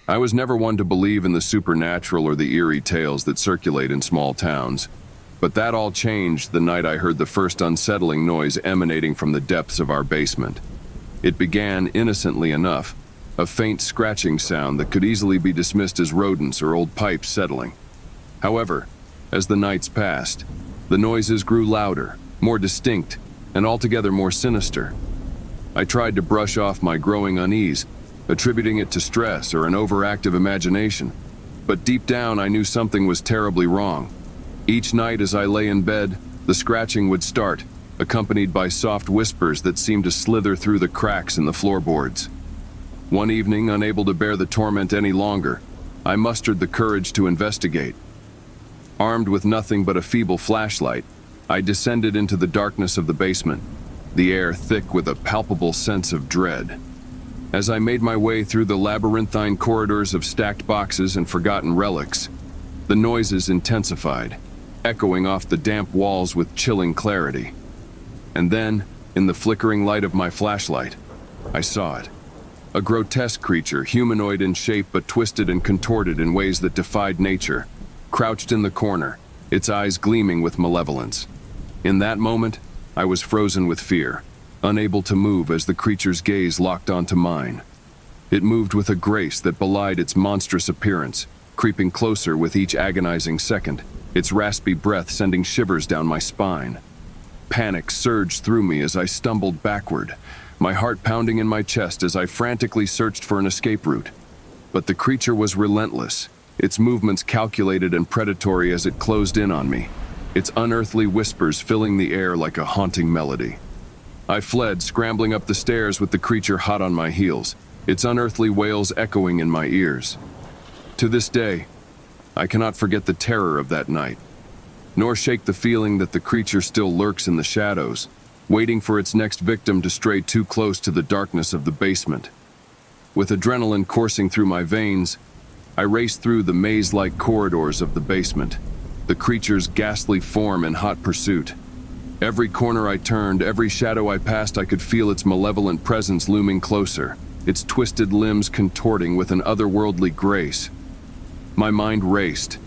I was never one to believe in the supernatural or the eerie tales that circulate in small towns, but that all changed the night I heard the first unsettling noise emanating from the depths of our basement. It began innocently enough, a faint scratching sound that could easily be dismissed as rodents or old pipes settling. However, as the nights passed, the noises grew louder, more distinct, and altogether more sinister. I tried to brush off my growing unease, attributing it to stress or an overactive imagination, but deep down I knew something was terribly wrong. Each night as I lay in bed, the scratching would start, accompanied by soft whispers that seemed to slither through the cracks in the floorboards. One evening, unable to bear the torment any longer, I mustered the courage to investigate. Armed with nothing but a feeble flashlight, I descended into the darkness of the basement, the air thick with a palpable sense of dread. As I made my way through the labyrinthine corridors of stacked boxes and forgotten relics, the noises intensified, echoing off the damp walls with chilling clarity. And then, in the flickering light of my flashlight, I saw it. A grotesque creature, humanoid in shape but twisted and contorted in ways that defied nature, crouched in the corner, its eyes gleaming with malevolence. In that moment, I was frozen with fear, unable to move as the creature's gaze locked onto mine. It moved with a grace that belied its monstrous appearance, creeping closer with each agonizing second, its raspy breath sending shivers down my spine. Panic surged through me as I stumbled backward, my heart pounding in my chest as I frantically searched for an escape route. But the creature was relentless, its movements calculated and predatory as it closed in on me, its unearthly whispers filling the air like a haunting melody. I fled, scrambling up the stairs with the creature hot on my heels, its unearthly wails echoing in my ears. To this day, I cannot forget the terror of that night, nor shake the feeling that the creature still lurks in the shadows, waiting for its next victim to stray too close to the darkness of the basement. With adrenaline coursing through my veins, I raced through the maze-like corridors of the basement, the creature's ghastly form in hot pursuit. Every corner I turned, every shadow I passed, I could feel its malevolent presence looming closer, its twisted limbs contorting with an otherworldly grace. My mind raced,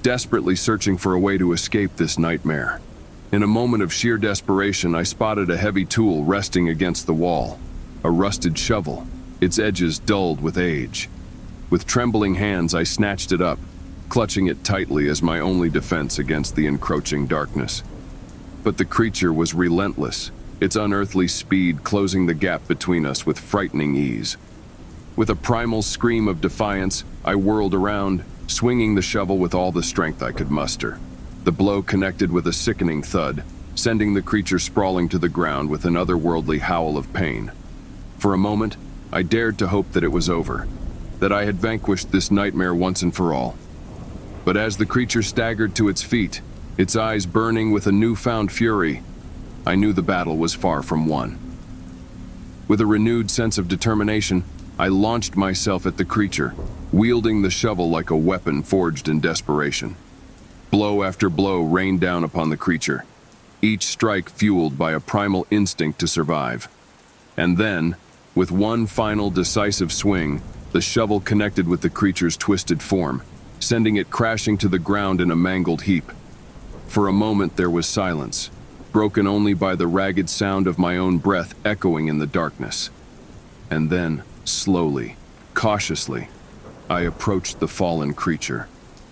desperately searching for a way to escape this nightmare. In a moment of sheer desperation, I spotted a heavy tool resting against the wall, a rusted shovel, its edges dulled with age. With trembling hands, I snatched it up, clutching it tightly as my only defense against the encroaching darkness. But the creature was relentless, its unearthly speed closing the gap between us with frightening ease. With a primal scream of defiance, I whirled around, swinging the shovel with all the strength I could muster. The blow connected with a sickening thud, sending the creature sprawling to the ground with an otherworldly howl of pain. For a moment, I dared to hope that it was over, that I had vanquished this nightmare once and for all. But as the creature staggered to its feet, its eyes burning with a newfound fury, I knew the battle was far from won. With a renewed sense of determination, I launched myself at the creature, wielding the shovel like a weapon forged in desperation. Blow after blow rained down upon the creature, each strike fueled by a primal instinct to survive. And then, with one final decisive swing, the shovel connected with the creature's twisted form, sending it crashing to the ground in a mangled heap. For a moment there was silence, broken only by the ragged sound of my own breath echoing in the darkness. And then, slowly, cautiously, I approached the fallen creature,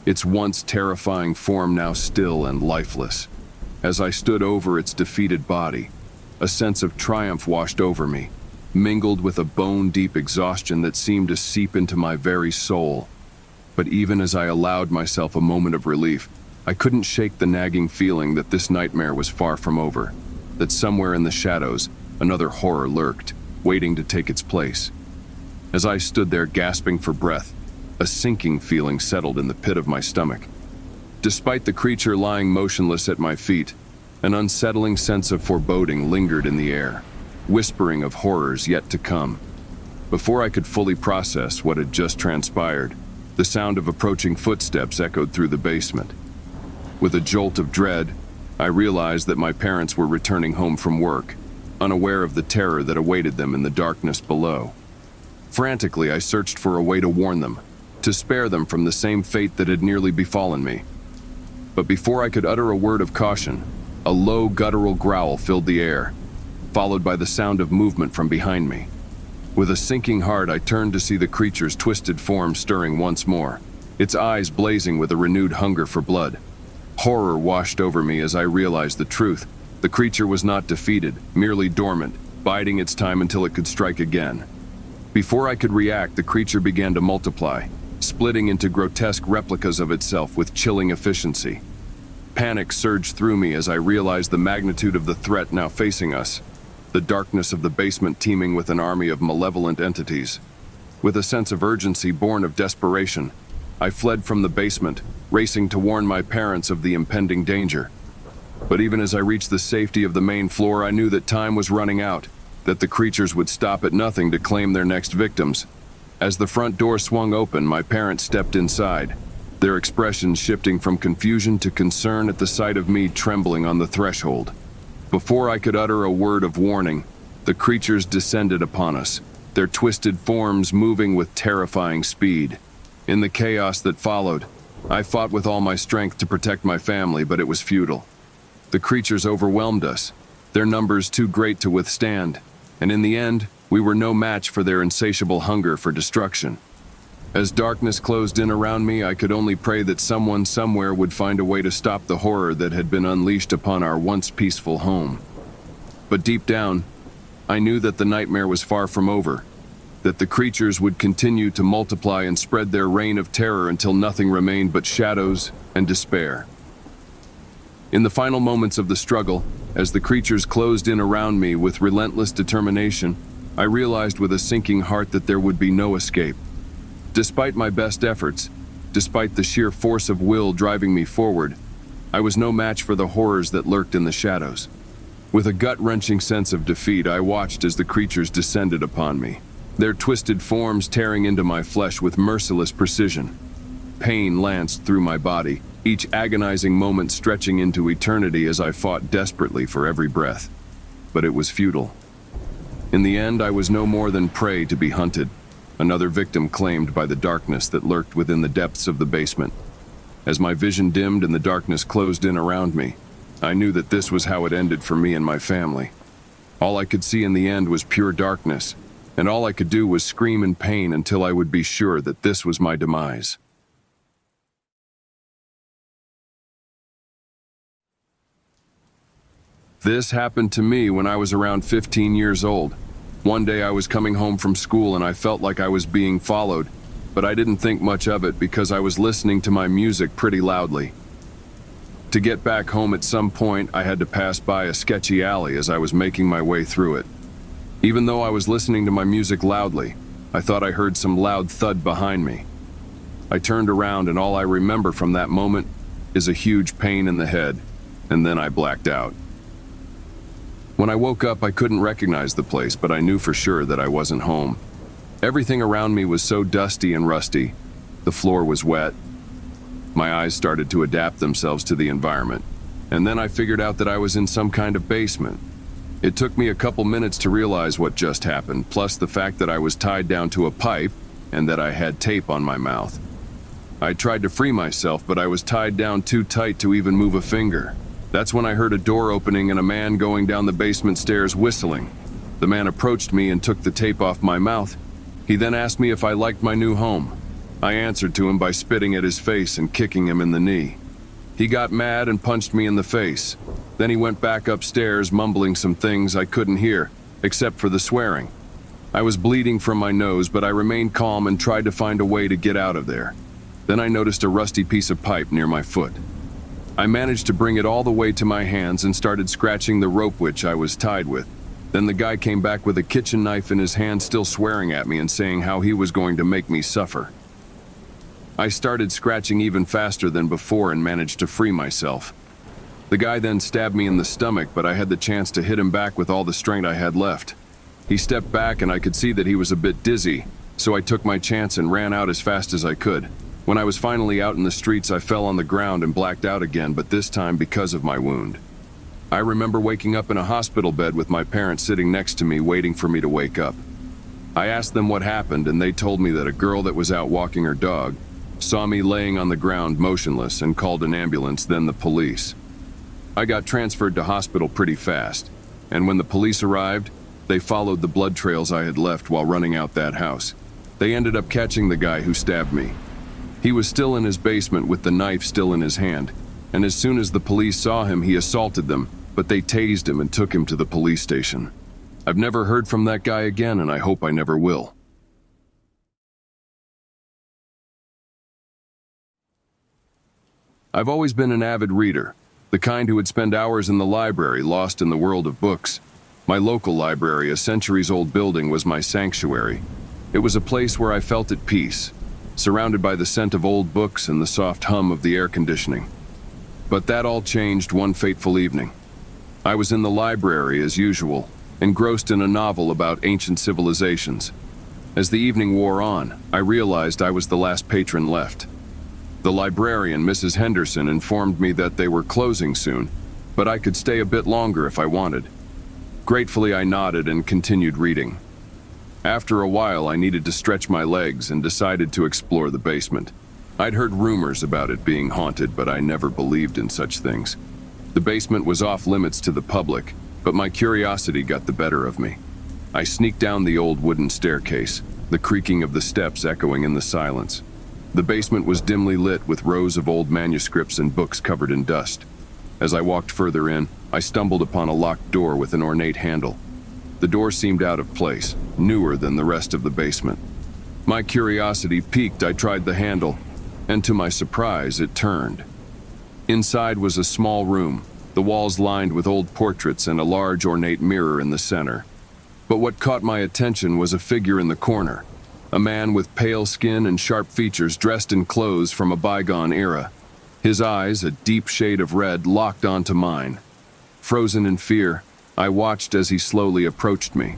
its once terrifying form now still and lifeless. As I stood over its defeated body, a sense of triumph washed over me, mingled with a bone-deep exhaustion that seemed to seep into my very soul. But even as I allowed myself a moment of relief, I couldn't shake the nagging feeling that this nightmare was far from over, that somewhere in the shadows, another horror lurked, waiting to take its place. As I stood there gasping for breath, a sinking feeling settled in the pit of my stomach. Despite the creature lying motionless at my feet, an unsettling sense of foreboding lingered in the air, whispering of horrors yet to come. Before I could fully process what had just transpired, the sound of approaching footsteps echoed through the basement. With a jolt of dread, I realized that my parents were returning home from work, unaware of the terror that awaited them in the darkness below. Frantically, I searched for a way to warn them, to spare them from the same fate that had nearly befallen me. But before I could utter a word of caution, a low guttural growl filled the air, followed by the sound of movement from behind me. With a sinking heart, I turned to see the creature's twisted form stirring once more, its eyes blazing with a renewed hunger for blood. Horror washed over me as I realized the truth. The creature was not defeated, merely dormant, biding its time until it could strike again. Before I could react, the creature began to multiply, splitting into grotesque replicas of itself with chilling efficiency. Panic surged through me as I realized the magnitude of the threat now facing us, the darkness of the basement teeming with an army of malevolent entities. With a sense of urgency born of desperation, I fled from the basement, racing to warn my parents of the impending danger. But even as I reached the safety of the main floor, I knew that time was running out, that the creatures would stop at nothing to claim their next victims. As the front door swung open, my parents stepped inside, their expressions shifting from confusion to concern at the sight of me trembling on the threshold. Before I could utter a word of warning, the creatures descended upon us, their twisted forms moving with terrifying speed. In the chaos that followed, I fought with all my strength to protect my family, but it was futile. The creatures overwhelmed us, their numbers too great to withstand, and in the end, we were no match for their insatiable hunger for destruction. As darkness closed in around me, I could only pray that someone somewhere would find a way to stop the horror that had been unleashed upon our once peaceful home. But deep down, I knew that the nightmare was far from over, that the creatures would continue to multiply and spread their reign of terror until nothing remained but shadows and despair. In the final moments of the struggle, as the creatures closed in around me with relentless determination, I realized with a sinking heart that there would be no escape. Despite my best efforts, despite the sheer force of will driving me forward, I was no match for the horrors that lurked in the shadows. With a gut-wrenching sense of defeat, I watched as the creatures descended upon me, their twisted forms tearing into my flesh with merciless precision. Pain lanced through my body, each agonizing moment stretching into eternity as I fought desperately for every breath. But it was futile. In the end, I was no more than prey to be hunted, another victim claimed by the darkness that lurked within the depths of the basement. As my vision dimmed and the darkness closed in around me, I knew that this was how it ended for me and my family. All I could see in the end was pure darkness, and all I could do was scream in pain until I would be sure that this was my demise. This happened to me when I was around 15 years old. One day I was coming home from school and I felt like I was being followed, but I didn't think much of it because I was listening to my music pretty loudly. To get back home at some point, I had to pass by a sketchy alley as I was making my way through it. Even though I was listening to my music loudly, I thought I heard some loud thud behind me. I turned around and all I remember from that moment is a huge pain in the head, and then I blacked out. When I woke up, I couldn't recognize the place, but I knew for sure that I wasn't home. Everything around me was so dusty and rusty. The floor was wet. My eyes started to adapt themselves to the environment, and then I figured out that I was in some kind of basement. It took me a couple minutes to realize what just happened, plus the fact that I was tied down to a pipe and that I had tape on my mouth. I tried to free myself, but I was tied down too tight to even move a finger. That's when I heard a door opening and a man going down the basement stairs whistling. The man approached me and took the tape off my mouth. He then asked me if I liked my new home. I answered to him by spitting at his face and kicking him in the knee. He got mad and punched me in the face. Then he went back upstairs, mumbling some things I couldn't hear, except for the swearing. I was bleeding from my nose, but I remained calm and tried to find a way to get out of there. Then I noticed a rusty piece of pipe near my foot. I managed to bring it all the way to my hands and started scratching the rope which I was tied with. Then the guy came back with a kitchen knife in his hand, still swearing at me and saying how he was going to make me suffer. I started scratching even faster than before and managed to free myself. The guy then stabbed me in the stomach, but I had the chance to hit him back with all the strength I had left. He stepped back and I could see that he was a bit dizzy, so I took my chance and ran out as fast as I could. When I was finally out in the streets, I fell on the ground and blacked out again, but this time because of my wound. I remember waking up in a hospital bed with my parents sitting next to me, waiting for me to wake up. I asked them what happened, and they told me that a girl that was out walking her dog saw me laying on the ground motionless and called an ambulance, then the police. I got transferred to hospital pretty fast, and when the police arrived, they followed the blood trails I had left while running out that house. They ended up catching the guy who stabbed me. He was still in his basement with the knife still in his hand, and as soon as the police saw him, he assaulted them, but they tased him and took him to the police station. I've never heard from that guy again, and I hope I never will. I've always been an avid reader, the kind who would spend hours in the library lost in the world of books. My local library, a centuries-old building, was my sanctuary. It was a place where I felt at peace, surrounded by the scent of old books and the soft hum of the air conditioning. But that all changed one fateful evening. I was in the library as usual, engrossed in a novel about ancient civilizations. As the evening wore on, I realized I was the last patron left. The librarian, Mrs. Henderson, informed me that they were closing soon, but I could stay a bit longer if I wanted. Gratefully, I nodded and continued reading. After a while, I needed to stretch my legs and decided to explore the basement. I'd heard rumors about it being haunted, but I never believed in such things. The basement was off limits to the public, but my curiosity got the better of me. I sneaked down the old wooden staircase, the creaking of the steps echoing in the silence. The basement was dimly lit with rows of old manuscripts and books covered in dust. As I walked further in, I stumbled upon a locked door with an ornate handle. The door seemed out of place, newer than the rest of the basement. My curiosity piqued, I tried the handle, and to my surprise, it turned. Inside was a small room, the walls lined with old portraits and a large ornate mirror in the center. But what caught my attention was a figure in the corner. A man with pale skin and sharp features dressed in clothes from a bygone era. His eyes, a deep shade of red, locked onto mine. Frozen in fear, I watched as he slowly approached me.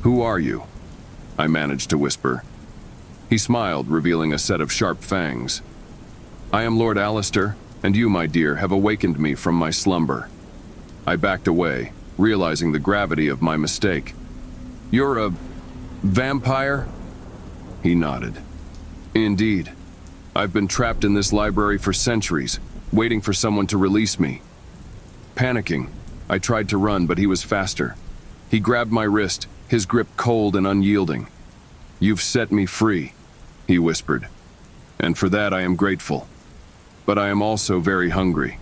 "Who are you?" I managed to whisper. He smiled, revealing a set of sharp fangs. "I am Lord Alistair, and you, my dear, have awakened me from my slumber." I backed away, realizing the gravity of my mistake. "You're a vampire?" He nodded. "Indeed. I've been trapped in this library for centuries, waiting for someone to release me." Panicking, I tried to run, but he was faster. He grabbed my wrist, his grip cold and unyielding. "You've set me free," he whispered, "and for that I am grateful. But I am also very hungry."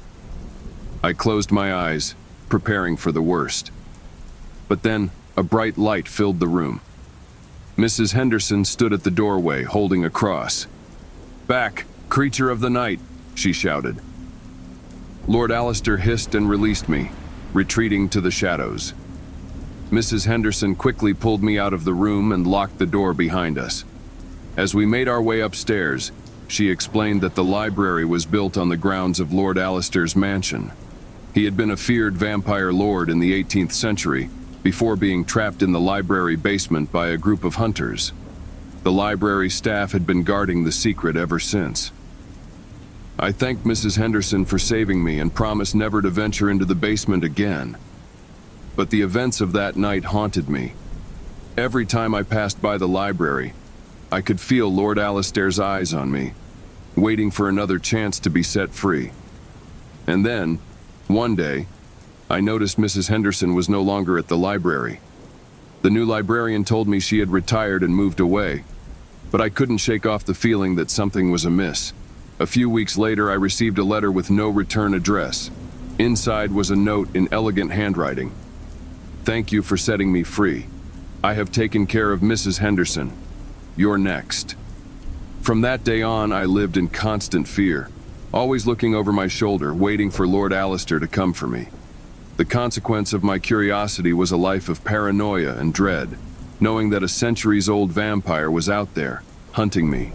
I closed my eyes, preparing for the worst. But then, a bright light filled the room. Mrs. Henderson stood at the doorway, holding a cross. "Back, creature of the night," she shouted. Lord Alistair hissed and released me, retreating to the shadows. Mrs. Henderson quickly pulled me out of the room and locked the door behind us. As we made our way upstairs, she explained that the library was built on the grounds of Lord Alistair's mansion. He had been a feared vampire lord in the 18th century, before being trapped in the library basement by a group of hunters. The library staff had been guarding the secret ever since. I thanked Mrs. Henderson for saving me and promised never to venture into the basement again. But the events of that night haunted me. Every time I passed by the library, I could feel Lord Alistair's eyes on me, waiting for another chance to be set free. And then, one day, I noticed Mrs. Henderson was no longer at the library. The new librarian told me she had retired and moved away, but I couldn't shake off the feeling that something was amiss. A few weeks later, I received a letter with no return address. Inside was a note in elegant handwriting. "Thank you for setting me free. I have taken care of Mrs. Henderson. You're next." From that day on, I lived in constant fear, always looking over my shoulder, waiting for Lord Alistair to come for me. The consequence of my curiosity was a life of paranoia and dread, knowing that a centuries-old vampire was out there, hunting me.